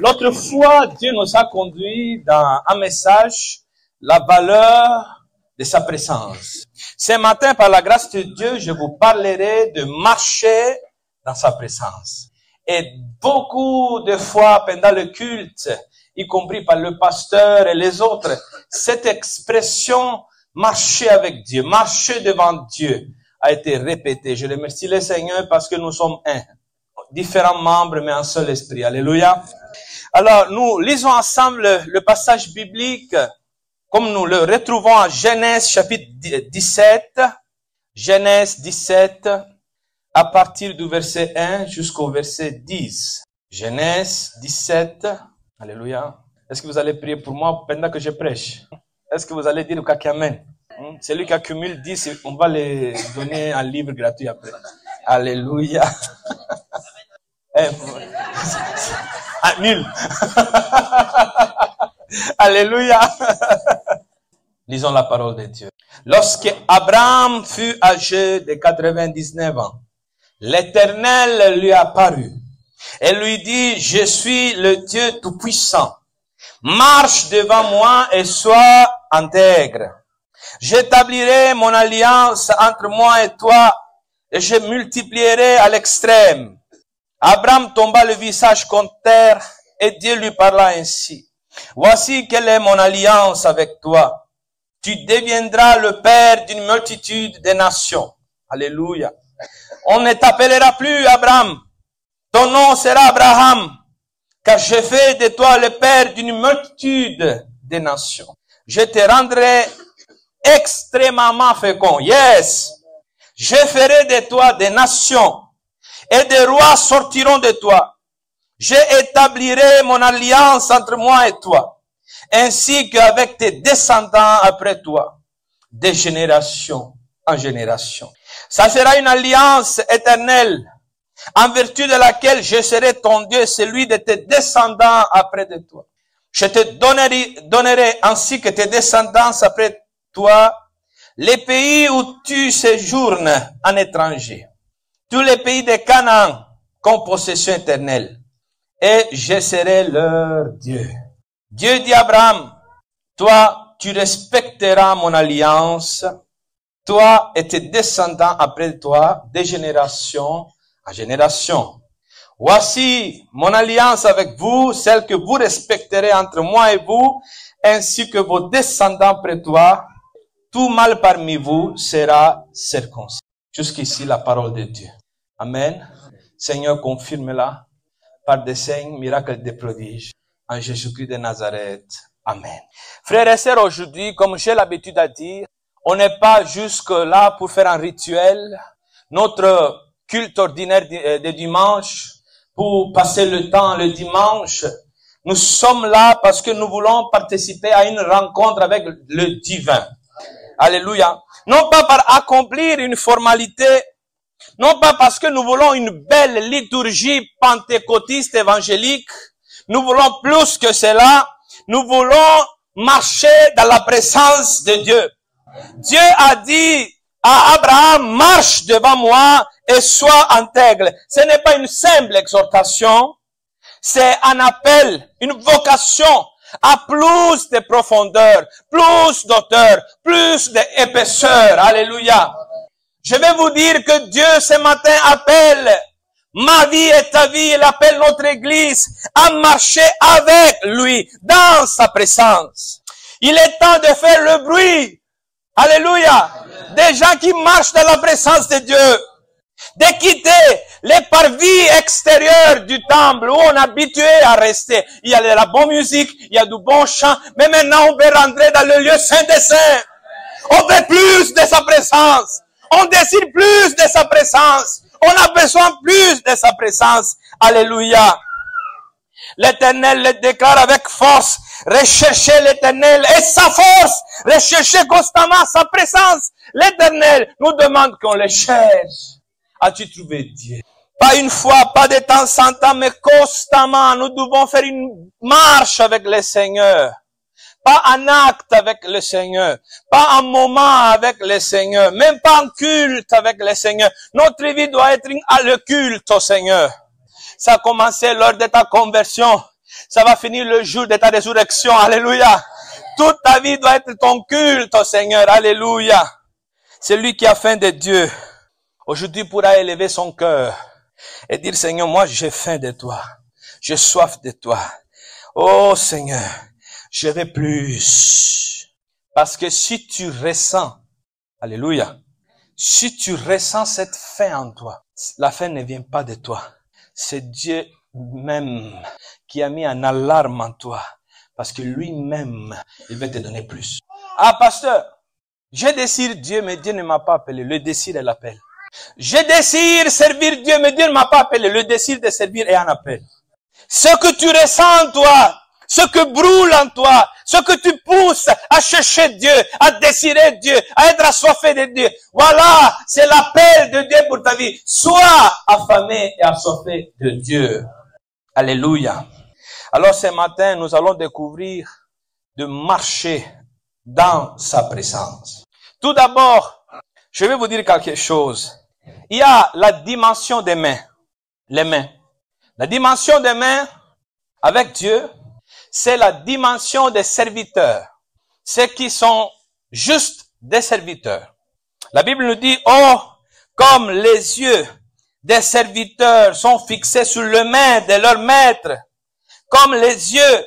L'autre fois, Dieu nous a conduits dans un message, la valeur de sa présence. Ce matin, par la grâce de Dieu, je vous parlerai de marcher dans sa présence. Et beaucoup de fois pendant le culte, y compris par le pasteur et les autres, cette expression marcher avec Dieu, marcher devant Dieu a été répétée. Je remercie le Seigneur parce que nous sommes un. Différents membres, mais un seul esprit. Alléluia. Alors, nous lisons ensemble le passage biblique, comme nous le retrouvons en Genèse chapitre 17. Genèse 17, à partir du verset 1 jusqu'au verset 10. Genèse 17. Alléluia. Est-ce que vous allez prier pour moi pendant que je prêche? Est-ce que vous allez dire au Amen? Celui qui accumule 10, on va les donner un livre gratuit après. Alléluia. Nul. Alléluia. Lisons la parole de Dieu. Lorsque Abraham fut âgé de 99 ans, l'Éternel lui apparut et lui dit, je suis le Dieu Tout-Puissant. Marche devant moi et sois intègre. J'établirai mon alliance entre moi et toi et je multiplierai à l'extrême. Abraham tomba le visage contre terre et Dieu lui parla ainsi. Voici quelle est mon alliance avec toi. Tu deviendras le père d'une multitude de nations. Alléluia. On ne t'appellera plus Abraham. Ton nom sera Abraham. Car je fais de toi le père d'une multitude de nations. Je te rendrai extrêmement fécond. Yes. Je ferai de toi des nations. Et des rois sortiront de toi. J'établirai mon alliance entre moi et toi, ainsi qu'avec tes descendants après toi, de génération en génération. Ça sera une alliance éternelle, en vertu de laquelle je serai ton Dieu, celui de tes descendants après de toi. Je te donnerai ainsi que tes descendants après toi, les pays où tu séjournes en étranger. Tous les pays de Canaan comme possession éternelle. Et je serai leur Dieu. Dieu dit à Abraham, toi, tu respecteras mon alliance, toi et tes descendants après toi, de génération en génération. Voici mon alliance avec vous, celle que vous respecterez entre moi et vous, ainsi que vos descendants après toi. Tout mâle parmi vous sera circoncis. Jusqu'ici, la parole de Dieu. Amen. Seigneur, confirme-la par des signes, miracles et des prodiges. En Jésus-Christ de Nazareth. Amen. Frères et sœurs, aujourd'hui, comme j'ai l'habitude à dire, on n'est pas jusque là pour faire un rituel. Notre culte ordinaire de dimanche, pour passer le temps le dimanche. Nous sommes là parce que nous voulons participer à une rencontre avec le divin. Alléluia. Non pas par accomplir une formalité, non pas parce que nous voulons une belle liturgie pentecôtiste évangélique. Nous voulons plus que cela. Nous voulons marcher dans la présence de Dieu. Dieu a dit à Abraham, marche devant moi et sois intègre. Ce n'est pas une simple exhortation. C'est un appel, une vocation à plus de profondeur, plus d'auteur, plus d'épaisseur. Alléluia. Je vais vous dire que Dieu ce matin appelle ma vie et ta vie, il appelle notre église à marcher avec lui dans sa présence. Il est temps de faire le bruit. Alléluia. Des gens qui marchent dans la présence de Dieu. De quitter les parvis extérieurs du temple où on est habitué à rester. Il y a de la bonne musique, il y a du bon chant, mais maintenant on veut rentrer dans le lieu saint des saints. On veut plus de sa présence. On désire plus de sa présence. On a besoin plus de sa présence. Alléluia. L'Éternel le déclare avec force. Recherchez l'Éternel et sa force. Recherchez constamment sa présence. L'Éternel nous demande qu'on le cherche. As-tu trouvé Dieu? Pas une fois, pas de temps en temps, mais constamment, nous devons faire une marche avec le Seigneur. Pas un acte avec le Seigneur. Pas un moment avec le Seigneur. Même pas un culte avec le Seigneur. Notre vie doit être le culte au Seigneur. Ça a commencé lors de ta conversion. Ça va finir le jour de ta résurrection. Alléluia. Toute ta vie doit être ton culte au Seigneur. Alléluia. C'est lui qui a faim de Dieu. Aujourd'hui pourra élever son cœur et dire, Seigneur, moi j'ai faim de toi. J'ai soif de toi. Oh Seigneur, je veux plus. Parce que si tu ressens, alléluia, si tu ressens cette faim en toi, la faim ne vient pas de toi. C'est Dieu même qui a mis en alarme en toi. Parce que lui-même, il va te donner plus. Ah, pasteur, je désire Dieu, mais Dieu ne m'a pas appelé. Le désir est l'appel. Je désire servir Dieu, mais Dieu ne m'a pas appelé. Le désir de servir est un appel. Ce que tu ressens en toi, ce que brûle en toi, ce que tu pousses à chercher Dieu, à désirer Dieu, à être assoiffé de Dieu. Voilà, c'est l'appel de Dieu pour ta vie. Sois affamé et assoiffé de Dieu. Alléluia. Alors ce matin, nous allons découvrir de marcher dans sa présence. Tout d'abord, je vais vous dire quelque chose. Il y a la dimension des mains. Les mains. La dimension des mains avec Dieu, c'est la dimension des serviteurs. Ceux qui sont juste des serviteurs. La Bible nous dit, oh, comme les yeux des serviteurs sont fixés sur le main de leur maître, comme les yeux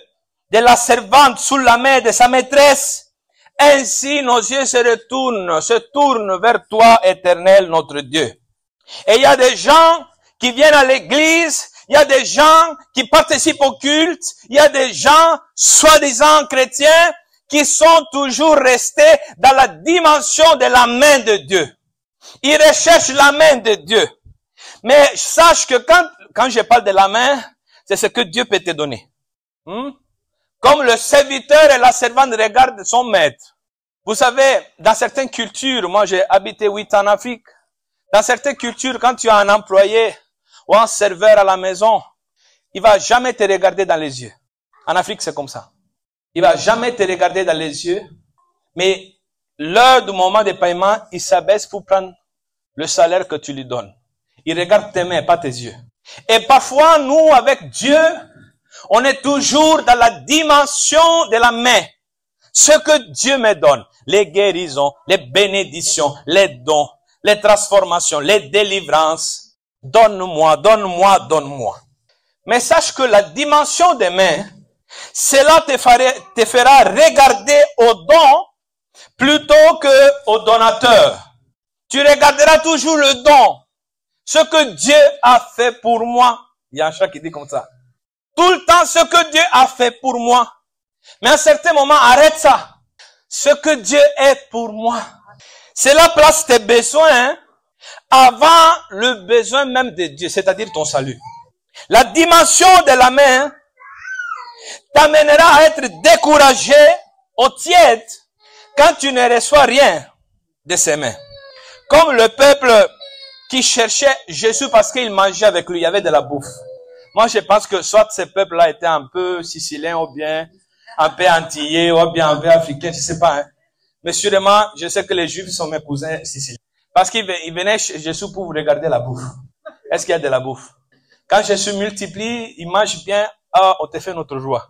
de la servante sous la main de sa maîtresse, ainsi nos yeux se tournent vers toi, Éternel, notre Dieu. Et il y a des gens qui viennent à l'église, il y a des gens qui participent au culte, il y a des gens, soi-disant chrétiens, qui sont toujours restés dans la dimension de la main de Dieu. Ils recherchent la main de Dieu. Mais sache que quand je parle de la main, c'est ce que Dieu peut te donner. Comme le serviteur et la servante regardent son maître. Vous savez, dans certaines cultures, moi j'ai habité 8 ans en Afrique, dans certaines cultures, quand tu as un employé ou un serveur à la maison, il va jamais te regarder dans les yeux. En Afrique, c'est comme ça. Il va jamais te regarder dans les yeux, mais l'heure du moment de paiement, il s'abaisse pour prendre le salaire que tu lui donnes. Il regarde tes mains, pas tes yeux. Et parfois, nous, avec Dieu, on est toujours dans la dimension de la main. Ce que Dieu me donne, les guérisons, les bénédictions, les dons, les transformations, les délivrances. Donne-moi, donne-moi, donne-moi. Mais sache que la dimension des mains, cela te fera regarder au don plutôt que au donateur. Tu regarderas toujours le don. Ce que Dieu a fait pour moi. Il y a un chat qui dit comme ça. Tout le temps, ce que Dieu a fait pour moi. Mais à un certain moment, arrête ça. Ce que Dieu est pour moi. Cela place tes besoins avant le besoin même de Dieu, c'est-à-dire ton salut. La dimension de la main t'amènera à être découragé au tiède quand tu ne reçois rien de ses mains. Comme le peuple qui cherchait Jésus parce qu'il mangeait avec lui, il y avait de la bouffe. Moi, je pense que soit ce peuple-là était un peu sicilien ou bien un peu antillais ou bien un peu africain, je sais pas. Hein. Mais sûrement, je sais que les Juifs sont mes cousins siciliens. Parce qu'ils venaient chez Jésus pour regarder la bouffe. Est-ce qu'il y a de la bouffe? Quand Jésus multiplie, ils mangent bien, ah, on te fait notre joie.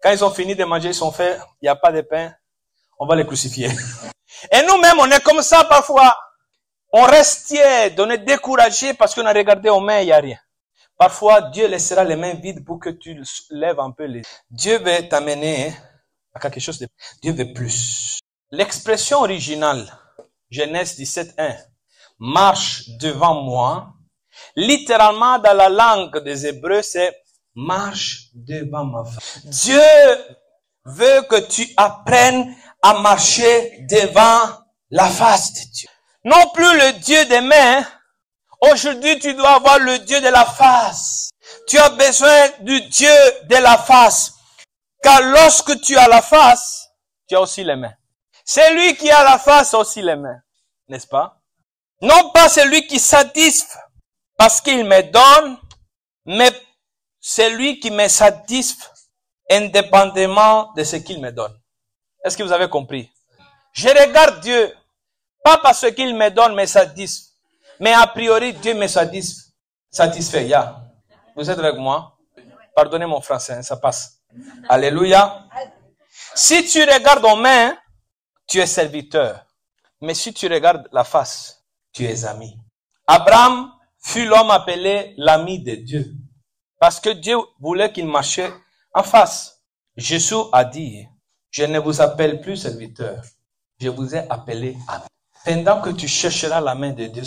Quand ils ont fini de manger, ils sont faits, il n'y a pas de pain, on va les crucifier. Et nous-mêmes, on est comme ça parfois. On reste tiède, on est découragé parce qu'on a regardé aux mains, il n'y a rien. Parfois, Dieu laissera les mains vides pour que tu lèves un peu les... Dieu veut t'amener à quelque chose de... Dieu veut plus. L'expression originale, Genèse 17:1, marche devant moi, littéralement dans la langue des Hébreux, c'est marche devant ma face. Dieu veut que tu apprennes à marcher devant la face de Dieu. Non plus le Dieu des mains. Aujourd'hui, tu dois avoir le Dieu de la face. Tu as besoin du Dieu de la face. Car lorsque tu as la face, tu as aussi les mains. Celui qui a la face a aussi les mains. N'est-ce pas? Non pas celui qui satisfait parce qu'il me donne, mais celui qui me satisfait indépendamment de ce qu'il me donne. Est-ce que vous avez compris? Je regarde Dieu, pas parce qu'il me donne, me satisfait. Mais a priori, Dieu me satisfait. Yeah. Vous êtes avec moi? Pardonnez mon français, hein, ça passe. Alléluia. Si tu regardes aux mains, tu es serviteur. Mais si tu regardes la face, tu es ami. Abraham fut l'homme appelé l'ami de Dieu. Parce que Dieu voulait qu'il marchait en face. Jésus a dit, je ne vous appelle plus serviteur, je vous ai appelé ami. Pendant que tu chercheras la main de Dieu,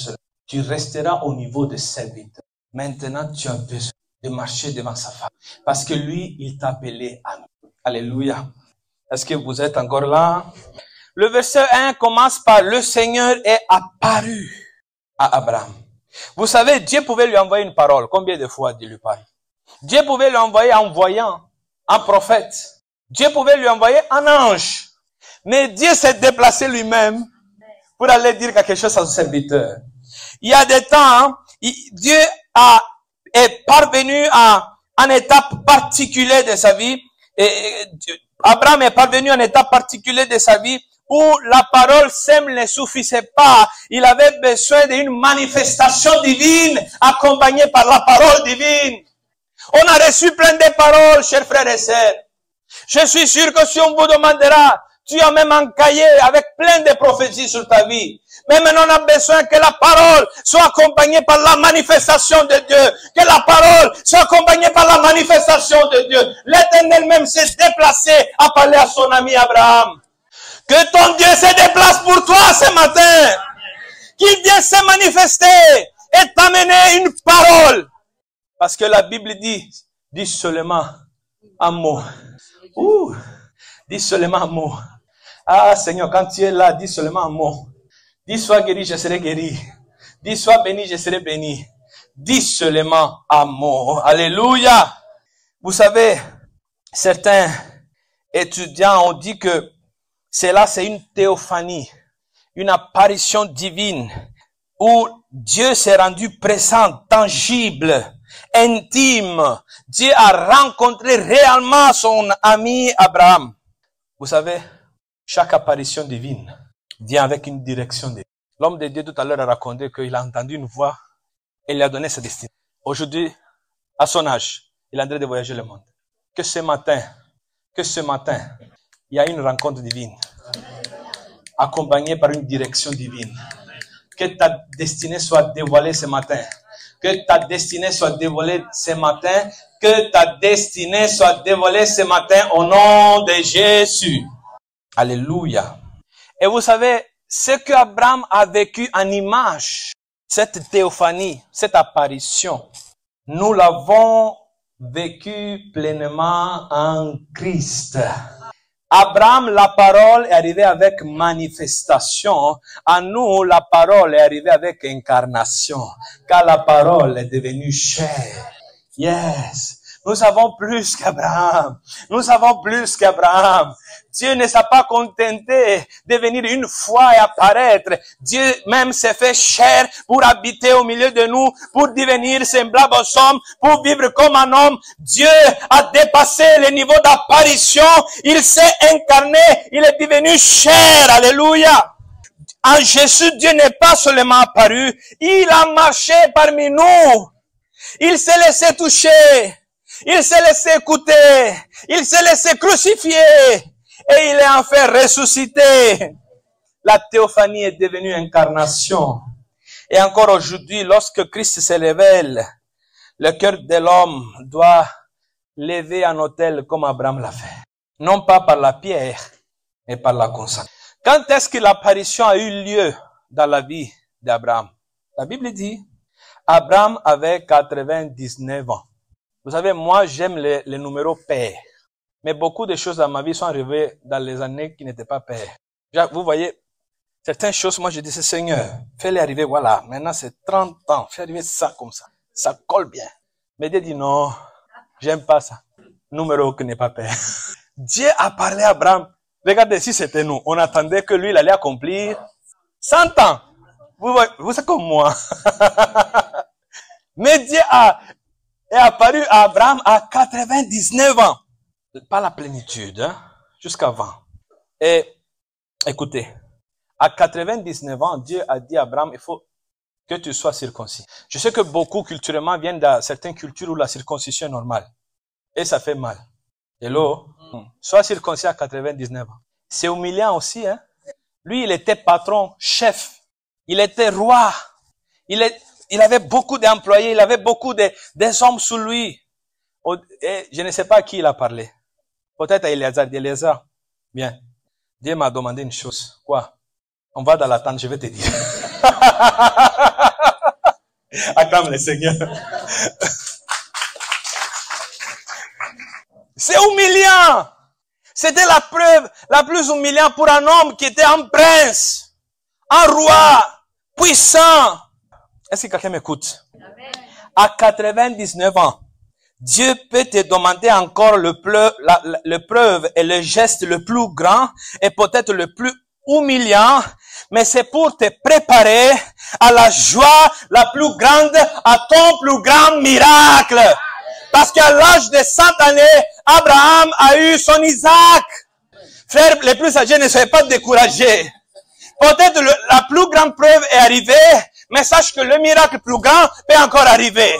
tu resteras au niveau de serviteur. Maintenant, tu as besoin de marcher devant sa face. Parce que lui, il t'a appelé ami. Alléluia. Est-ce que vous êtes encore là? Le verset 1 commence par « Le Seigneur est apparu à Abraham ». Vous savez, Dieu pouvait lui envoyer une parole. Combien de fois Dieu lui parle? Dieu pouvait lui envoyer un voyant, un prophète. Dieu pouvait lui envoyer un ange. Mais Dieu s'est déplacé lui-même pour aller dire quelque chose à son serviteur. Il y a des temps, Dieu est parvenu à une étape particulière de sa vie. Et Abraham est parvenu à une étape particulière de sa vie où la parole simple ne suffisait pas. Il avait besoin d'une manifestation divine accompagnée par la parole divine. On a reçu plein de paroles, chers frères et sœurs. Je suis sûr que si on vous demandera, tu as même un cahier avec plein de prophéties sur ta vie. Mais maintenant, on a besoin que la parole soit accompagnée par la manifestation de Dieu. Que la parole soit accompagnée par la manifestation de Dieu. L'Éternel même s'est déplacé à parler à son ami Abraham. Que ton Dieu se déplace pour toi ce matin. Qu'il vienne se manifester et t'amener une parole. Parce que la Bible dit seulement un mot. Dis seulement un mot. Ah Seigneur, quand tu es là, dis seulement un mot. Dis sois guéri, je serai guéri. Dis sois béni, je serai béni. Dis seulement un mot. Alléluia. Vous savez, certains étudiants ont dit que cela c'est une théophanie, une apparition divine où Dieu s'est rendu présent, tangible, intime. Dieu a rencontré réellement son ami Abraham. Vous savez, chaque apparition divine vient avec une direction divine. L'homme de Dieu tout à l'heure a raconté qu'il a entendu une voix et il a donné sa destinée. Aujourd'hui, à son âge, il est en train de voyager le monde. Que ce matin, il y a une rencontre divine, accompagnée par une direction divine. Que ta destinée soit dévoilée ce matin. Que ta destinée soit dévoilée ce matin. Que ta destinée soit dévoilée ce matin au nom de Jésus. Alléluia. Et vous savez, ce que Abraham a vécu en image, cette théophanie, cette apparition, nous l'avons vécu pleinement en Christ. Abraham, la parole est arrivée avec manifestation. À nous, la parole est arrivée avec incarnation. Car la parole est devenue chair. Yes. Nous avons plus qu'Abraham. Nous avons plus qu'Abraham. Dieu ne s'est pas contenté de venir une fois et apparaître. Dieu même s'est fait chair pour habiter au milieu de nous, pour devenir semblable aux hommes, pour vivre comme un homme. Dieu a dépassé le niveau d'apparition. Il s'est incarné. Il est devenu chair. Alléluia. En Jésus, Dieu n'est pas seulement apparu. Il a marché parmi nous. Il s'est laissé toucher. Il s'est laissé écouter. Il s'est laissé crucifier. Et il est enfin ressuscité. La théophanie est devenue incarnation. Et encore aujourd'hui, lorsque Christ se révèle, le cœur de l'homme doit lever un autel comme Abraham l'a fait. Non pas par la pierre, mais par la consécration. Quand est-ce que l'apparition a eu lieu dans la vie d'Abraham? La Bible dit, Abraham avait 99 ans. Vous savez, moi, j'aime les numéros pairs. Mais beaucoup de choses dans ma vie sont arrivées dans les années qui n'étaient pas paires. Vous voyez, certaines choses, moi, je disais, Seigneur, fais-les arriver, voilà. Maintenant, c'est 30 ans. Fais arriver ça comme ça. Ça colle bien. Mais Dieu dit, non, j'aime pas ça. Numéro qui n'est pas pair. Dieu a parlé à Abraham. Regardez, si c'était nous, on attendait que lui, il allait accomplir 100 ans. Vous êtes comme moi. Mais Dieu est apparu à Abraham à 99 ans. Pas la plénitude, hein, jusqu'avant. Et écoutez, à 99 ans, Dieu a dit à Abraham, il faut que tu sois circoncis. Je sais que beaucoup culturellement viennent de certaines cultures où la circoncision est normale. Et ça fait mal. Hello? Sois circoncis à 99 ans. C'est humiliant aussi, hein? Lui, il était patron, chef. Il était roi. Il avait beaucoup d'employés. Il avait beaucoup des hommes sous lui. Et je ne sais pas à qui il a parlé. Peut-être à Eliezer. Bien. Dieu m'a demandé une chose. Quoi? On va dans la tente, je vais te dire. Acclame le Seigneur. C'est humiliant. C'était la preuve la plus humiliante pour un homme qui était un prince, un roi, puissant. Est-ce que quelqu'un m'écoute? À 99 ans, Dieu peut te demander encore le preuve et le geste le plus grand et peut-être le plus humiliant, mais c'est pour te préparer à la joie la plus grande, à ton plus grand miracle. Parce qu'à l'âge de 100 années, Abraham a eu son Isaac. Frères, les plus âgés, ne soyez pas découragés. Peut-être la plus grande preuve est arrivée, mais sache que le miracle plus grand peut encore arriver.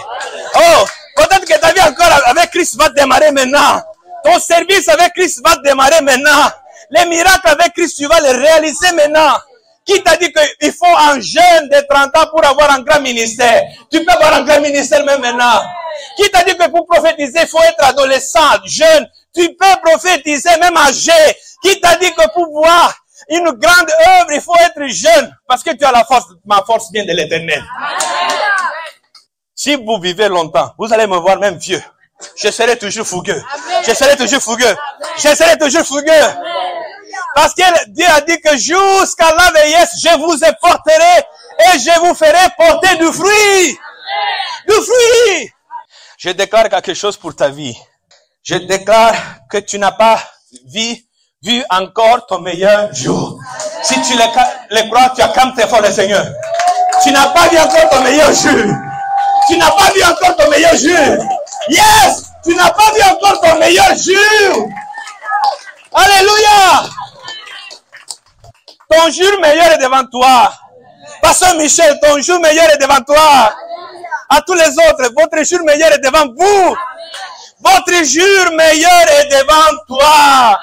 Oh, peut-être que ta vie encore avec Christ va démarrer maintenant. Ton service avec Christ va démarrer maintenant. Les miracles avec Christ, tu vas les réaliser maintenant. Qui t'a dit qu'il faut un jeune de 30 ans pour avoir un grand ministère? Tu peux avoir un grand ministère même maintenant. Qui t'a dit que pour prophétiser, il faut être adolescent, jeune? Tu peux prophétiser même âgé. Qui t'a dit que pour voir une grande œuvre, il faut être jeune? Parce que tu as la force, ma force vient de l'Éternel. Si vous vivez longtemps, vous allez me voir même vieux. Je serai toujours fougueux. Je serai toujours fougueux. Je serai toujours fougueux. Parce que Dieu a dit que jusqu'à la vieillesse, je vous porterai et je vous ferai porter du fruit. Du fruit. Je déclare quelque chose pour ta vie. Je déclare que tu n'as pas vu encore ton meilleur jour. Si tu le crois, tu acclames très fort le Seigneur. Tu n'as pas vu encore ton meilleur jour. Tu n'as pas vu encore ton meilleur jour. Yes! Tu n'as pas vu encore ton meilleur jour. Alléluia! Ton jour meilleur est devant toi. Pasteur Michel, ton jour meilleur est devant toi. À tous les autres, votre jour meilleur est devant vous. Votre jour meilleur est devant toi.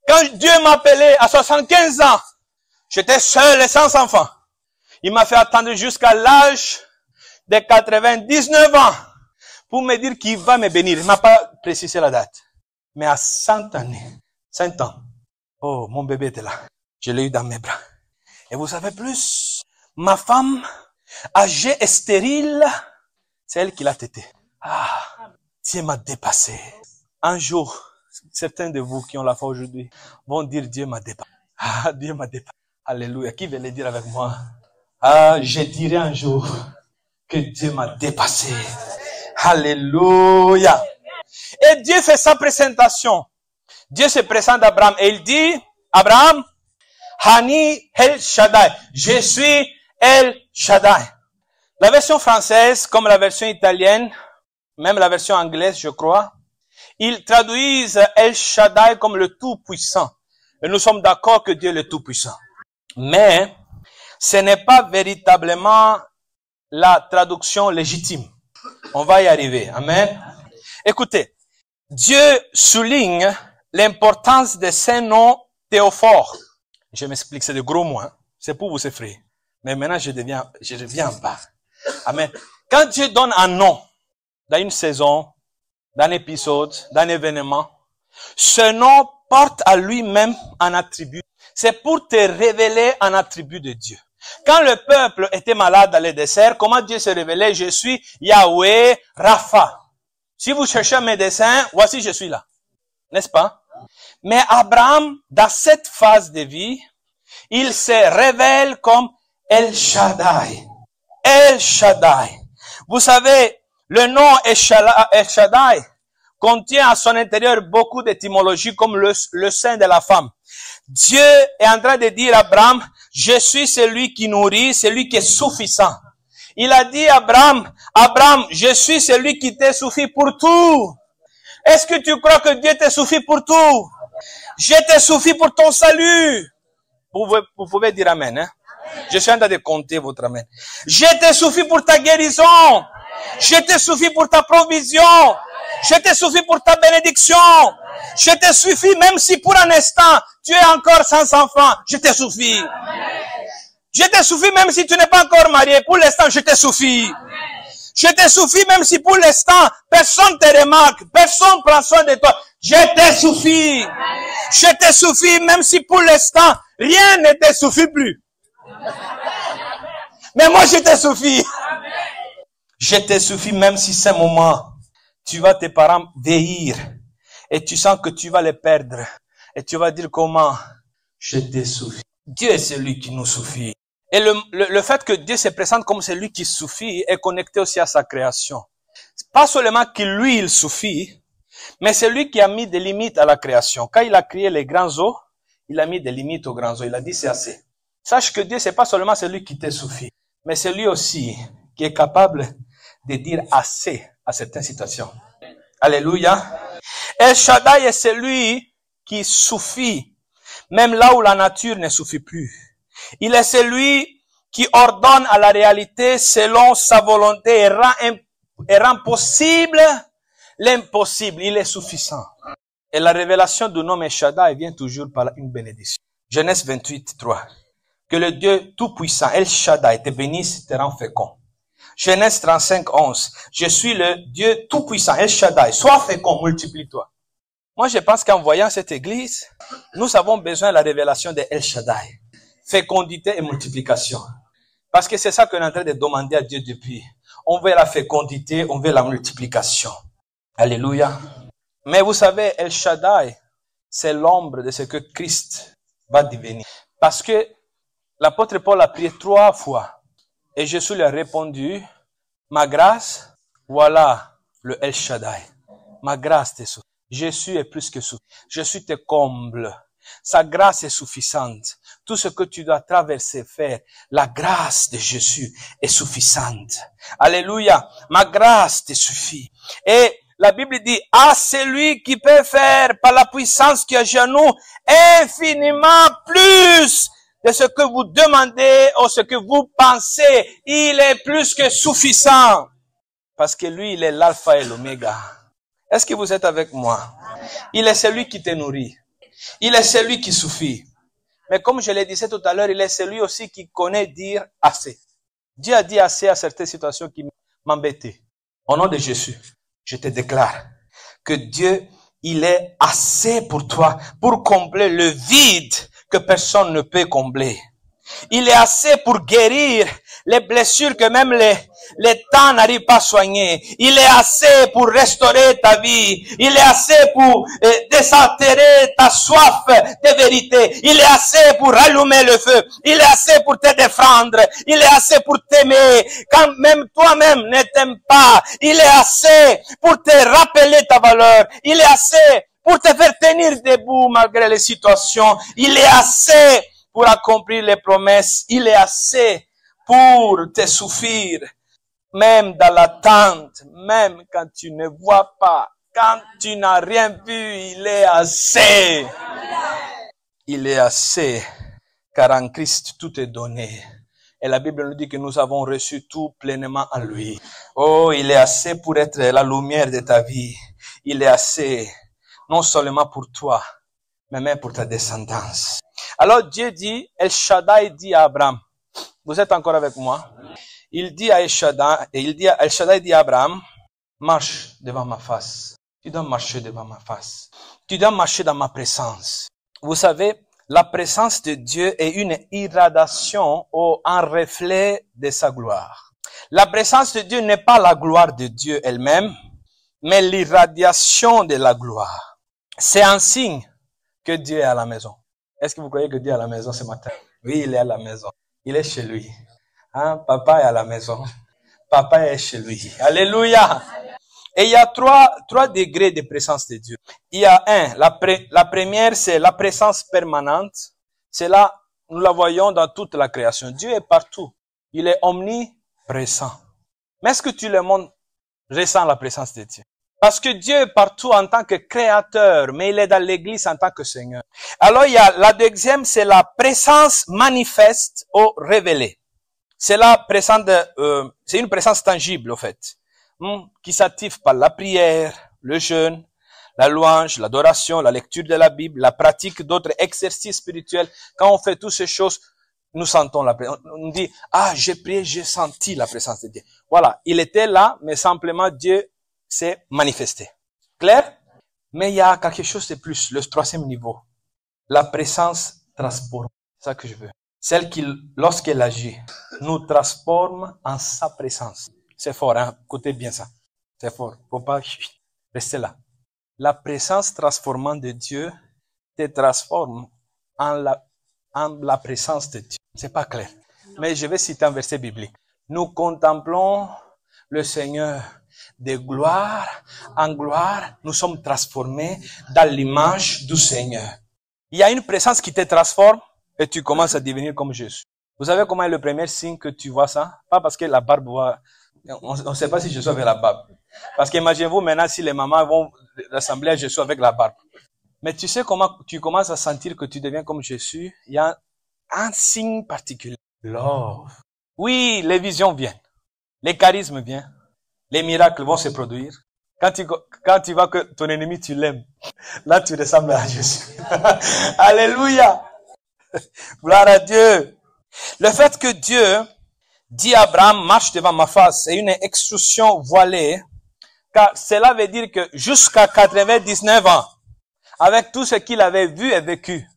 Quand Dieu m'a appelé à 75 ans, j'étais seul et sans enfant. Il m'a fait attendre jusqu'à l'âge de 99 ans pour me dire qu'il va me bénir. Il m'a pas précisé la date. Mais à 100 années, 100 ans, oh, mon bébé était là. Je l'ai eu dans mes bras. Et vous savez plus, ma femme, âgée et stérile, c'est elle qui l'a tété. Ah, Dieu m'a dépassé. Un jour, certains de vous qui ont la foi aujourd'hui vont dire Dieu m'a dépassé. Ah, Dieu m'a dépassé. Alléluia. Qui veut le dire avec moi? Ah, je dirai un jour que Dieu m'a dépassé. Alléluia. Et Dieu fait sa présentation. Dieu se présente à Abraham et il dit, Abraham, Hani El Shaddai. Je suis El Shaddai. La version française, comme la version italienne, même la version anglaise, je crois, ils traduisent El Shaddai comme le Tout-Puissant. Et nous sommes d'accord que Dieu est le Tout-Puissant. Mais, ce n'est pas véritablement la traduction légitime. On va y arriver. Amen. Écoutez, Dieu souligne l'importance de ces noms théophores. Je m'explique, c'est de gros mots. Hein? C'est pour vous effrayer. Mais maintenant, je reviens en bas. Amen. Quand Dieu donne un nom dans une saison, dans un épisode, dans un événement, ce nom porte à lui-même un attribut. C'est pour te révéler un attribut de Dieu. Quand le peuple était malade dans le désert, comment Dieu se révélait? Je suis Yahweh Rapha. Si vous cherchez un médecin, voici je suis là. N'est-ce pas? Mais Abraham, dans cette phase de vie, il se révèle comme El Shaddai. El Shaddai. Vous savez, le nom El Shaddai contient à son intérieur beaucoup d'étymologies comme le sein de la femme. Dieu est en train de dire à Abraham, je suis celui qui nourrit, celui qui est suffisant. Il a dit à Abraham, je suis celui qui te suffit pour tout. Est-ce que tu crois que Dieu te suffit pour tout? Je te suffis pour ton salut. Vous pouvez dire amen, hein? Je suis en train de compter votre amen. Je te suffis pour ta guérison. Je te suffis pour ta provision. Je te suffis pour ta bénédiction. Je te suffis même si pour un instant tu es encore sans enfant. Je te suffis. Je te suffis même si tu n'es pas encore marié. Pour l'instant, je te suffis. Je te suffis même si pour l'instant personne te remarque. Personne prend soin de toi. Je te suffis. Je te suffis même si pour l'instant rien ne te suffit plus. Mais moi je te suffis. Je te suffis même si c'est un moment, tu vas tes parents vieillir et tu sens que tu vas les perdre. Et tu vas dire comment? Je te suffis. Dieu est celui qui nous suffit. Et le fait que Dieu se présente comme celui qui suffit est connecté aussi à sa création. Pas seulement que lui il suffit, mais c'est lui qui a mis des limites à la création. Quand il a créé les grands eaux, il a mis des limites aux grands eaux. Il a dit c'est assez. Sache que Dieu c'est pas seulement celui qui te suffit, mais c'est lui aussi qui est capable de dire assez à certaines situations. Alléluia. El Shaddai est celui qui suffit, même là où la nature ne suffit plus. Il est celui qui ordonne à la réalité selon sa volonté et rend possible l'impossible. Il est suffisant. Et la révélation du nom El Shaddai vient toujours par une bénédiction. Genèse 28, 3. Que le Dieu tout-puissant, El Shaddai, te bénisse, te rend fécond. Genèse 35, 11. Je suis le Dieu tout-puissant, El Shaddai. Sois fécond, multiplie-toi. Moi, je pense qu'en voyant cette église, nous avons besoin de la révélation de El Shaddai. Fécondité et multiplication. Parce que c'est ça qu'on est en train de demander à Dieu depuis. On veut la fécondité, on veut la multiplication. Alléluia. Mais vous savez, El Shaddai, c'est l'ombre de ce que Christ va devenir. Parce que l'apôtre Paul a prié 3 fois. Et Jésus lui a répondu, ma grâce, voilà le El Shaddai. Ma grâce te suffit. Jésus est plus que suffisant. Jésus te comble. Sa grâce est suffisante. Tout ce que tu dois traverser, faire, la grâce de Jésus est suffisante. Alléluia. Ma grâce te suffit. Et la Bible dit, à celui qui peut faire par la puissance qui est en nous infiniment plus de ce que vous demandez ou ce que vous pensez. Il est plus que suffisant. Parce que lui, il est l'alpha et l'oméga. Est-ce que vous êtes avec moi? Il est celui qui te nourrit. Il est celui qui suffit. Mais comme je le disais tout à l'heure, il est celui aussi qui connaît dire assez. Dieu a dit assez à certaines situations qui m'embêtaient. Au nom de Jésus, je te déclare que Dieu, il est assez pour toi, pour combler le vide que personne ne peut combler. Il est assez pour guérir les blessures que même les temps n'arrivent pas à soigner. Il est assez pour restaurer ta vie. Il est assez pour désaltérer ta soif de vérité. Il est assez pour allumer le feu. Il est assez pour te défendre. Il est assez pour t'aimer quand même toi-même ne t'aimes pas. Il est assez pour te rappeler ta valeur. Il est assez pour te faire tenir debout malgré les situations. Il est assez pour accomplir les promesses. Il est assez pour te suffire. Même dans l'attente, même quand tu ne vois pas, quand tu n'as rien vu, il est assez. Il est assez, car en Christ tout est donné. Et la Bible nous dit que nous avons reçu tout pleinement en lui. Oh, il est assez pour être la lumière de ta vie. Il est assez, non seulement pour toi, mais même pour ta descendance. Alors Dieu dit, El Shaddai dit à Abraham, vous êtes encore avec moi? Il dit à El Shaddai dit à Abraham, marche devant ma face. Tu dois marcher devant ma face. Tu dois marcher dans ma présence. Vous savez, la présence de Dieu est une irradiation ou un reflet de sa gloire. La présence de Dieu n'est pas la gloire de Dieu elle-même, mais l'irradiation de la gloire. C'est un signe que Dieu est à la maison. Est-ce que vous croyez que Dieu est à la maison ce matin? Oui, il est à la maison. Il est chez lui. Hein? Papa est à la maison. Papa est chez lui. Alléluia. Et il y a trois degrés de présence de Dieu. Il y a la première, c'est la présence permanente. C'est là, nous la voyons dans toute la création. Dieu est partout. Il est omniprésent. Mais est-ce que tout le monde ressent la présence de Dieu? Parce que Dieu est partout en tant que créateur, mais il est dans l'église en tant que Seigneur. Alors il y a la deuxième, c'est la présence manifeste ou révélée. C'est la présence c'est une présence tangible, au fait, qui s'active par la prière, le jeûne, la louange, l'adoration, la lecture de la Bible, la pratique d'autres exercices spirituels. Quand on fait toutes ces choses, nous sentons la présence. On dit, ah, j'ai prié, j'ai senti la présence de Dieu. Voilà, il était là, mais simplement Dieu s'est manifesté. Clair? Mais il y a quelque chose de plus, le troisième niveau. La présence transforme. C'est ça que je veux. Celle qui, lorsqu'elle agit, nous transforme en sa présence. C'est fort, hein? Écoutez bien ça. C'est fort. Faut pas rester là. La présence transformante de Dieu te transforme en la présence de Dieu. C'est pas clair. Mais je vais citer un verset biblique. Nous contemplons le Seigneur de gloire en gloire. Nous sommes transformés dans l'image du Seigneur. Il y a une présence qui te transforme et tu commences à devenir comme Jésus. Vous savez comment est le premier signe que tu vois ça? Pas parce que la barbe va... On ne sait pas si Jésus avait la barbe. Parce qu'imaginez-vous maintenant si les mamans vont rassembler à Jésus avec la barbe. Mais tu sais comment tu commences à sentir que tu deviens comme Jésus? Il y a un signe particulier. Love. Oui, les visions viennent. Les charismes viennent. Les miracles vont se produire. Quand tu vois que ton ennemi, tu l'aimes, là tu ressembles à Jésus. Alléluia. Gloire à Dieu. Le fait que Dieu dit à Abraham, marche devant ma face, c'est une instruction voilée, car cela veut dire que jusqu'à 99 ans, avec tout ce qu'il avait vu et vécu,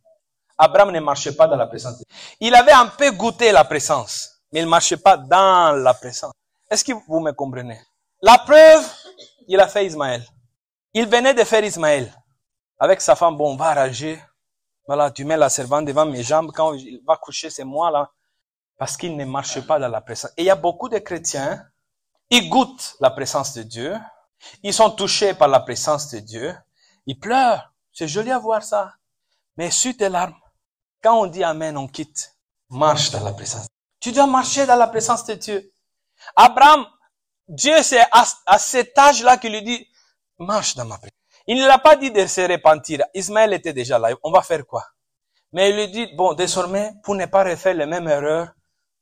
Abraham ne marchait pas dans la présence de Dieu. Il avait un peu goûté la présence, mais il ne marchait pas dans la présence. Est-ce que vous me comprenez? La preuve, il a fait Ismaël. Il venait de faire Ismaël. Avec sa femme, bon, on va arranger. Voilà, tu mets la servante devant mes jambes. Quand il va coucher, c'est moi là. Parce qu'il ne marche pas dans la présence. Et il y a beaucoup de chrétiens, ils goûtent la présence de Dieu. Ils sont touchés par la présence de Dieu. Ils pleurent. C'est joli à voir ça. Mais sur tes larmes, quand on dit Amen, on quitte. Marche dans la présence. Tu dois marcher dans la présence de Dieu. Abraham, Dieu, c'est à cet âge-là qu'il lui dit, marche dans ma présence. Il ne l'a pas dit de se repentir. Ismaël était déjà là. On va faire quoi? Mais il lui dit, bon, désormais, pour ne pas refaire les mêmes erreurs,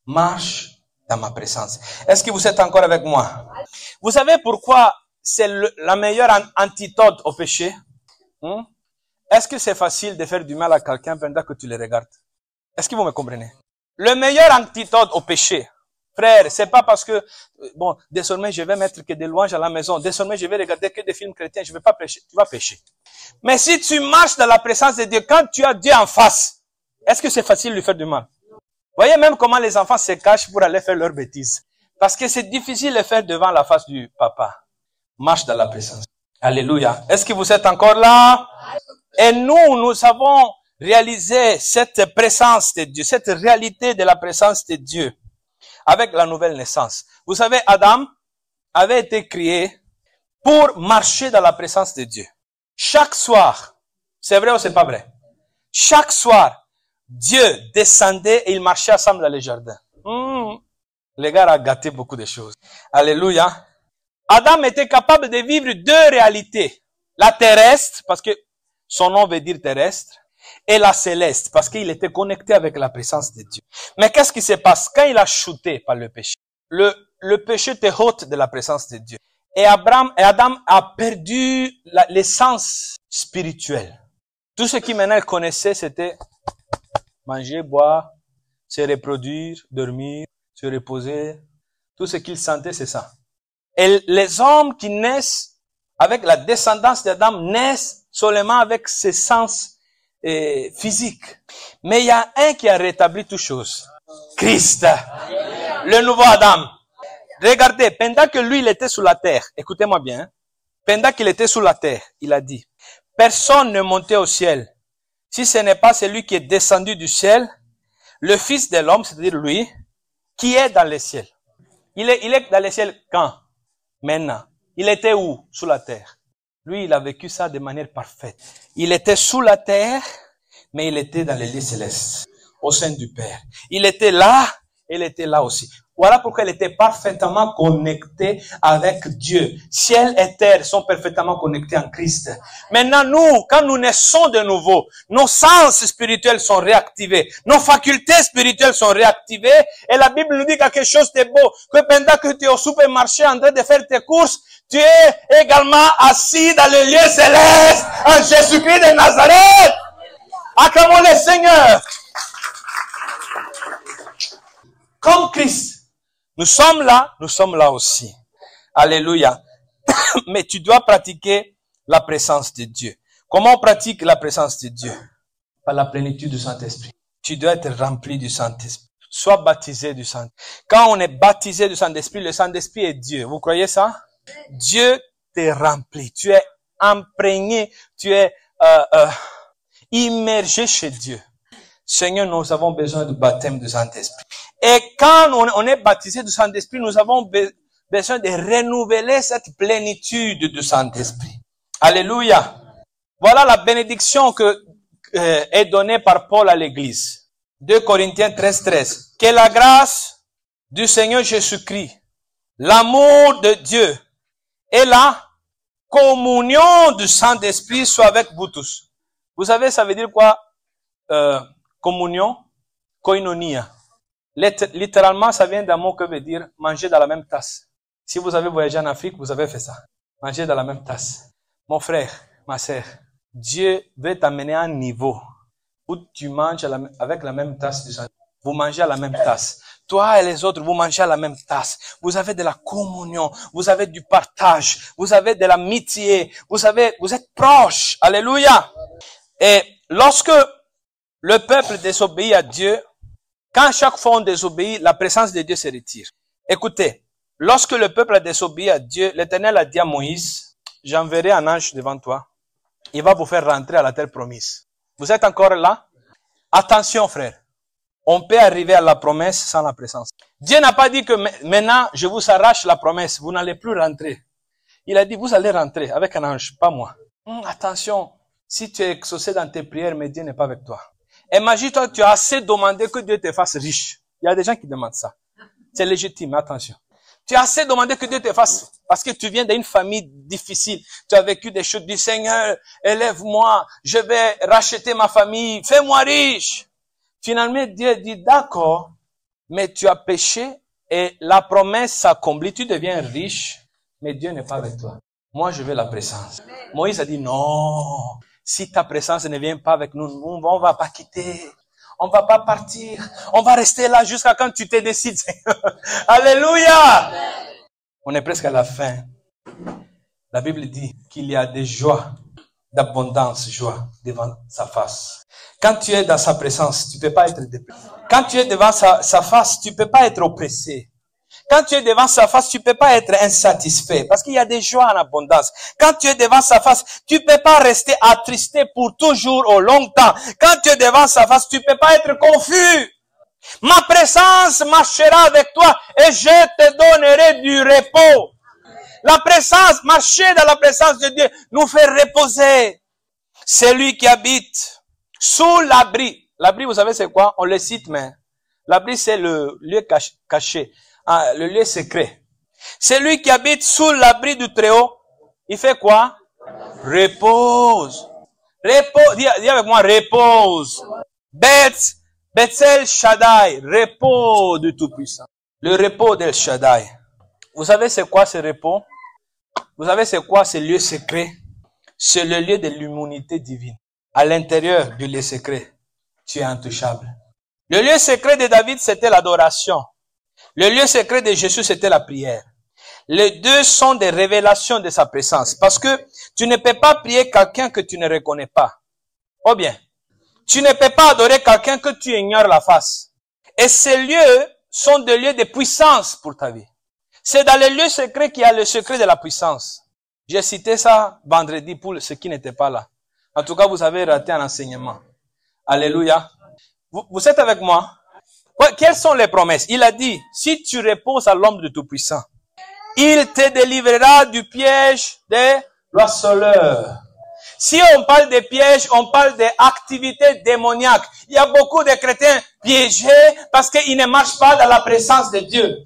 marche dans ma présence. Est-ce que vous êtes encore avec moi? Vous savez pourquoi c'est la meilleure antidote au péché? Est-ce que c'est facile de faire du mal à quelqu'un pendant que tu le regardes? Est-ce que vous me comprenez? Le meilleur antidote au péché, frère, c'est pas parce que, bon, désormais je vais mettre que des louanges à la maison, désormais je vais regarder que des films chrétiens, je vais pas pécher, tu vas pécher. Mais si tu marches dans la présence de Dieu, quand tu as Dieu en face, est-ce que c'est facile de lui faire du mal? Voyez même comment les enfants se cachent pour aller faire leurs bêtises. Parce que c'est difficile de faire devant la face du papa. Marche dans la présence. Alléluia. Est-ce que vous êtes encore là? Et nous avons réalisé cette présence de Dieu, cette réalité de la présence de Dieu avec la nouvelle naissance. Vous savez, Adam avait été créé pour marcher dans la présence de Dieu. Chaque soir, c'est vrai ou c'est pas vrai? Chaque soir, Dieu descendait et il marchait ensemble dans les jardins. Les gars ont gâté beaucoup de choses. Alléluia. Adam était capable de vivre deux réalités. La terrestre, parce que son nom veut dire terrestre, et la céleste, parce qu'il était connecté avec la présence de Dieu. Mais qu'est-ce qui se passe? Quand il a chuté par le péché, le péché te ôte de la présence de Dieu. Et Adam a perdu l'essence spirituelle. Tout ce qu'il maintenant connaissait, c'était manger, boire, se reproduire, dormir, se reposer. Tout ce qu'il sentait, c'est ça. Et les hommes qui naissent avec la descendance d'Adam naissent seulement avec ses sens physiques. Mais il y a un qui a rétabli toutes choses. Christ. Le nouveau Adam. Regardez, pendant que lui, il était sous la terre, écoutez-moi bien, hein, pendant qu'il était sous la terre, il a dit, personne ne montait au ciel, si ce n'est pas celui qui est descendu du ciel, le Fils de l'homme, c'est-à-dire lui, qui est dans les ciels. Il est dans les ciels quand? Maintenant. Il était où? Sous la terre. Lui, il a vécu ça de manière parfaite. Il était sous la terre, mais il était dans les lieux célestes, au sein du Père. Il était là, il était là aussi. Voilà pourquoi elle était parfaitement connectée avec Dieu. Ciel et terre sont parfaitement connectés en Christ. Maintenant, nous, quand nous naissons de nouveau, nos sens spirituels sont réactivés. Nos facultés spirituelles sont réactivées. Et la Bible nous dit quelque chose de beau. Que pendant que tu es au supermarché en train de faire tes courses, tu es également assis dans le lieu céleste en Jésus-Christ de Nazareth. Acclamons le Seigneur. Comme Christ. Nous sommes là aussi. Alléluia. Mais tu dois pratiquer la présence de Dieu. Comment on pratique la présence de Dieu? Par la plénitude du Saint-Esprit. Tu dois être rempli du Saint-Esprit. Sois baptisé du Saint-Esprit. Quand on est baptisé du Saint-Esprit, le Saint-Esprit est Dieu. Vous croyez ça? Dieu t'est rempli. Tu es imprégné. Tu es immergé chez Dieu. Seigneur, nous avons besoin du baptême du Saint-Esprit. Et quand on est baptisé du Saint-Esprit, nous avons besoin de renouveler cette plénitude du Saint-Esprit. Alléluia. Voilà la bénédiction est donnée par Paul à l'Église. 2 Corinthiens 13. Que la grâce du Seigneur Jésus-Christ, l'amour de Dieu et la communion du Saint-Esprit soient avec vous tous. Vous savez, ça veut dire quoi? Communion, koinonia. Littéralement, ça vient d'un mot que veut dire manger dans la même tasse. Si vous avez voyagé en Afrique, vous avez fait ça. Manger dans la même tasse. Mon frère, ma sœur, Dieu veut t'amener à un niveau où tu manges avec la même tasse du Saint. Vous mangez à la même tasse. Toi et les autres, vous mangez à la même tasse. Vous avez de la communion. Vous avez du partage. Vous avez de l'amitié. Vous êtes proches. Alléluia. Et lorsque le peuple désobéit à Dieu, quand chaque fois on désobéit, la présence de Dieu se retire. Écoutez, lorsque le peuple a désobéi à Dieu, l'Éternel a dit à Moïse, j'enverrai un ange devant toi. Il va vous faire rentrer à la terre promise. Vous êtes encore là? Attention, frère. On peut arriver à la promesse sans la présence. Dieu n'a pas dit que maintenant, je vous arrache la promesse. Vous n'allez plus rentrer. Il a dit, vous allez rentrer avec un ange, pas moi. Attention. Si tu es exaucé dans tes prières, mais Dieu n'est pas avec toi. Imagine-toi, tu as assez demandé que Dieu te fasse riche. Il y a des gens qui demandent ça. C'est légitime, attention. Tu as assez demandé que Dieu te fasse, parce que tu viens d'une famille difficile. Tu as vécu des choses du Seigneur, élève-moi, je vais racheter ma famille, fais-moi riche. Finalement, Dieu dit, d'accord, mais tu as péché et la promesse s'accomplit, tu deviens riche, mais Dieu n'est pas avec toi. Moi, je veux la présence. Moïse a dit, non. Si ta présence ne vient pas avec nous, on va pas quitter. On va pas partir. On va rester là jusqu'à quand tu te décides. Alléluia! On est presque à la fin. La Bible dit qu'il y a des joies, d'abondance, joie devant sa face. Quand tu es dans sa présence, tu peux pas être déprimé. Quand tu es devant sa face, tu peux pas être oppressé. Quand tu es devant sa face, tu peux pas être insatisfait parce qu'il y a des joies en abondance. Quand tu es devant sa face, tu peux pas rester attristé pour toujours ou longtemps. Quand tu es devant sa face, tu peux pas être confus. Ma présence marchera avec toi et je te donnerai du repos. La présence, marcher dans la présence de Dieu, nous fait reposer. Celui qui habite sous l'abri. L'abri, vous savez c'est quoi? On le cite, mais l'abri c'est le lieu caché. Le lieu secret. Celui qui habite sous l'abri du Très-Haut, il fait quoi? Repose. Repose. Dis avec moi, repose. Bethel Shaddai, repos du Tout-Puissant. Le repos d'El Shaddai. Vous savez c'est quoi ce repos? Vous savez c'est quoi ce lieu secret? C'est le lieu de l'immunité divine. À l'intérieur du lieu secret, tu es intouchable. Le lieu secret de David, c'était l'adoration. Le lieu secret de Jésus, c'était la prière. Les deux sont des révélations de sa présence. Parce que tu ne peux pas prier quelqu'un que tu ne reconnais pas. Ou bien, tu ne peux pas adorer quelqu'un que tu ignores la face. Et ces lieux sont des lieux de puissance pour ta vie. C'est dans les lieux secrets qu'il y a le secret de la puissance. J'ai cité ça vendredi pour ceux qui n'étaient pas là. En tout cas, vous avez raté un enseignement. Alléluia. Vous êtes avec moi? Quelles sont les promesses? Il a dit, si tu reposes à l'ombre du Tout-Puissant, il te délivrera du piège des l'assoleur. Si on parle de pièges, on parle d'activités démoniaques. Il y a beaucoup de chrétiens piégés parce qu'ils ne marchent pas dans la présence de Dieu.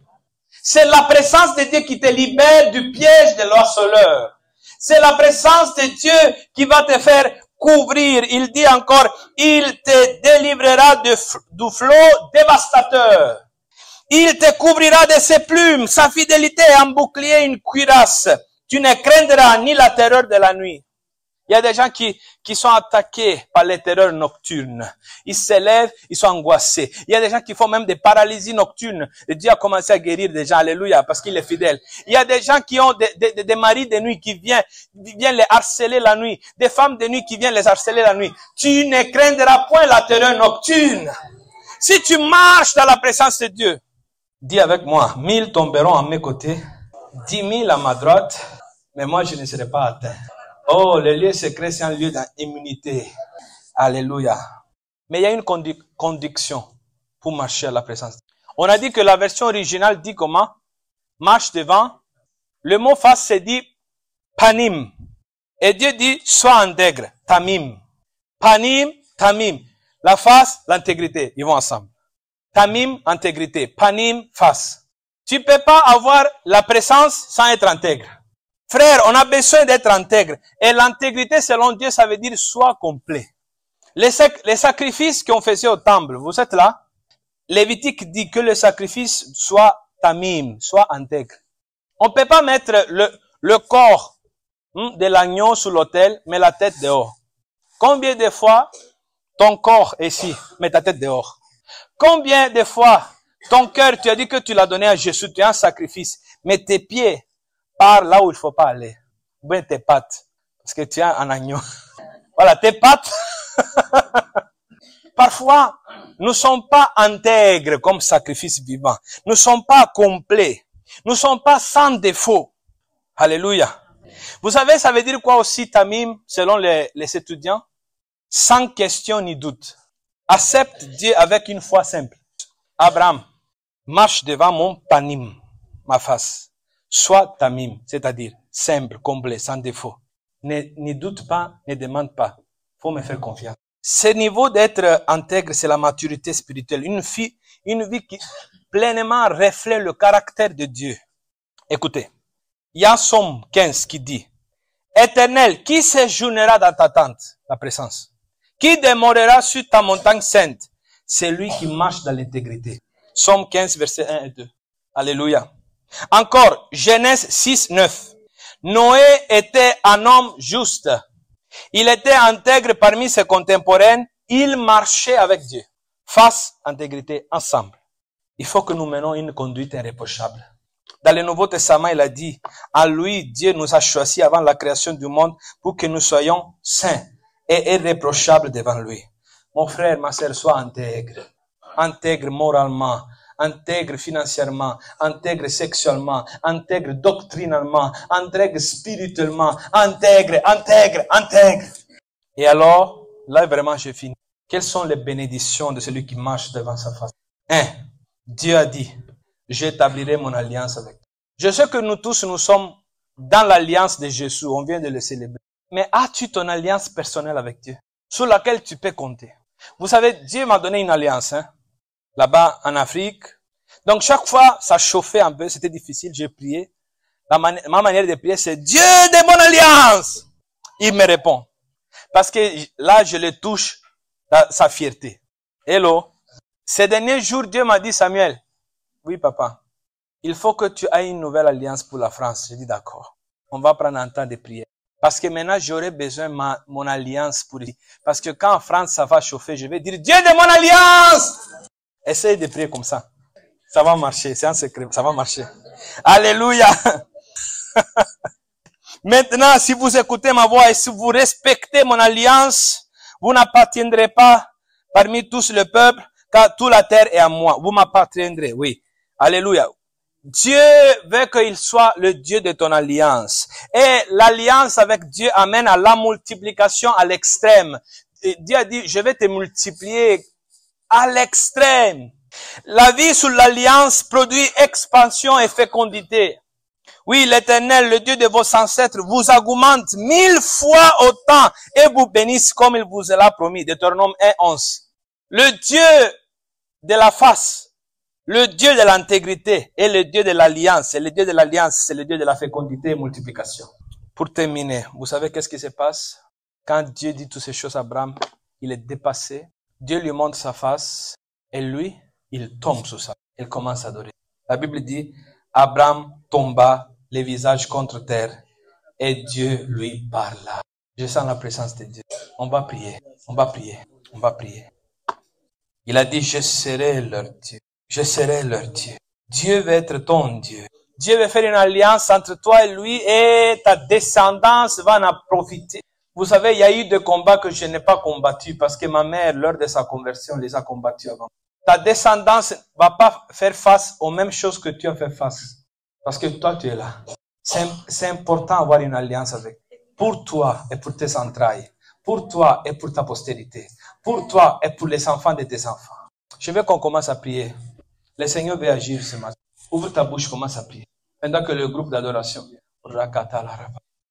C'est la présence de Dieu qui te libère du piège de l'harceleur. C'est la présence de Dieu qui va te faire couvrir. Il dit encore, il te délivrera du flot dévastateur. Il te couvrira de ses plumes, sa fidélité est un bouclier, une cuirasse. Tu ne craindras ni la terreur de la nuit. Il y a des gens qui sont attaqués par les terreurs nocturnes. Ils se lèvent, ils sont angoissés. Il y a des gens qui font même des paralysies nocturnes. Et Dieu a commencé à guérir des gens, alléluia, parce qu'il est fidèle. Il y a des gens qui ont des maris de nuit qui viennent les harceler la nuit. Des femmes de nuit qui viennent les harceler la nuit. Tu ne craindras point la terreur nocturne. Si tu marches dans la présence de Dieu, dis avec moi, 1000 tomberont à mes côtés, 10 000 à ma droite, mais moi je ne serai pas atteint. Oh, le lieu secret, c'est un lieu d'immunité. Alléluia. Mais il y a une condition pour marcher à la présence. On a dit que la version originale dit comment? Marche devant. Le mot face se dit panim. Et Dieu dit, sois intègre. Tamim. Panim, tamim. La face, l'intégrité. Ils vont ensemble. Tamim, intégrité. Panim, face. Tu peux pas avoir la présence sans être intègre. Frère, on a besoin d'être intègre. Et l'intégrité, selon Dieu, ça veut dire sois complet. Les sacrifices qu'on faisait au temple, vous êtes là? Lévitique dit que le sacrifice soit tamim, soit intègre. On peut pas mettre le corps de l'agneau sous l'autel, mais la tête dehors. Combien de fois ton corps est ici, mais ta tête dehors? Combien de fois ton cœur, tu as dit que tu l'as donné à Jésus, tu as un sacrifice, mais tes pieds par là où il faut pas aller. Ou bien tes pattes. Parce que tu as un agneau. Voilà, tes pattes. Parfois, nous ne sommes pas intègres comme sacrifice vivant. Nous ne sommes pas complets. Nous ne sommes pas sans défaut. Alléluia. Vous savez, ça veut dire quoi aussi, tamim, selon les étudiants? Sans question ni doute. Accepte Dieu avec une foi simple. Abraham, marche devant mon panim, ma face. Sois tamim, c'est-à-dire simple, complet, sans défaut. Ne doute pas, ne demande pas. Faut me faire confiance. Ce niveau d'être intègre, c'est la maturité spirituelle. Une vie qui pleinement reflète le caractère de Dieu. Écoutez, il y a Somme 15 qui dit, Éternel, qui séjournera dans ta tente, la présence? Qui demeurera sur ta montagne sainte? C'est lui qui marche dans l'intégrité. Somme 15, versets 1 et 2. Alléluia. Encore, Genèse 6, 9. Noé était un homme juste. Il était intègre parmi ses contemporains. Il marchait avec Dieu. Face, intégrité, ensemble. Il faut que nous menons une conduite irréprochable. Dans le Nouveau Testament, il a dit, en lui, Dieu nous a choisis avant la création du monde pour que nous soyons saints et irréprochables devant lui. Mon frère, ma sœur, sois intègre. Intègre moralement. Intègre financièrement, intègre sexuellement, intègre doctrinalement, intègre spirituellement, intègre. Et alors, là vraiment j'ai fini. Quelles sont les bénédictions de celui qui marche devant sa face? 1. Dieu a dit, j'établirai mon alliance avec toi. Je sais que nous tous, nous sommes dans l'alliance de Jésus, on vient de le célébrer. Mais as-tu ton alliance personnelle avec Dieu, sur laquelle tu peux compter? Vous savez, Dieu m'a donné une alliance, là-bas en Afrique. Donc chaque fois, ça chauffait un peu, c'était difficile, j'ai prié. Ma manière de prier, c'est Dieu de mon alliance. Il me répond. Parce que là, je le touche, sa fierté. Hello. Ces derniers jours, Dieu m'a dit, Samuel, oui papa, il faut que tu aies une nouvelle alliance pour la France. J'ai dit d'accord. On va prendre un temps de prière. Parce que maintenant, j'aurai besoin de mon alliance pour lui. Parce que quand en France, ça va chauffer, je vais dire, Dieu de mon alliance! Essaye de prier comme ça. Ça va marcher, c'est un secret, ça va marcher. Alléluia! Maintenant, si vous écoutez ma voix et si vous respectez mon alliance, vous n'appartiendrez pas parmi tous le peuple, car toute la terre est à moi. Vous m'appartiendrez, oui. Alléluia. Dieu veut qu'il soit le Dieu de ton alliance. Et l'alliance avec Dieu amène à la multiplication à l'extrême. Dieu a dit, je vais te multiplier à l'extrême. La vie sous l'alliance produit expansion et fécondité. Oui, l'Éternel, le Dieu de vos ancêtres, vous augmente 1000 fois autant et vous bénisse comme il vous l'a promis. Deutéronome 1:11. Le Dieu de la face, Le Dieu de l'intégrité est le Dieu de l'alliance. Et le Dieu de l'alliance, c'est le Dieu de la fécondité et multiplication. Pour terminer, vous savez qu'est-ce qui se passe? Quand Dieu dit toutes ces choses à Abraham, il est dépassé. Dieu lui montre sa face et lui, il tombe sur ça. Il commence à adorer. La Bible dit, Abraham tomba les visages contre terre et Dieu lui parla. Je sens la présence de Dieu. On va prier, on va prier, on va prier. Il a dit, je serai leur Dieu. Je serai leur Dieu. Dieu va être ton Dieu. Dieu va faire une alliance entre toi et lui et ta descendance va en profiter. Vous savez, il y a eu des combats que je n'ai pas combattus parce que ma mère, lors de sa conversion, les a combattus avant. Ta descendance va pas faire face aux mêmes choses que tu as fait face. Parce que toi, tu es là. C'est important d'avoir une alliance avec. Pour toi et pour tes entrailles. Pour toi et pour ta postérité. Pour toi et pour les enfants de tes enfants. Je veux qu'on commence à prier. Le Seigneur veut agir ce matin. Ouvre ta bouche, commence à prier. Pendant que le groupe d'adoration.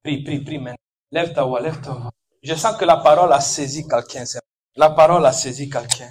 Prie, prie, prie maintenant. Lève ta voix, lève ta voix. Je sens que la parole a saisi quelqu'un. La parole a saisi quelqu'un.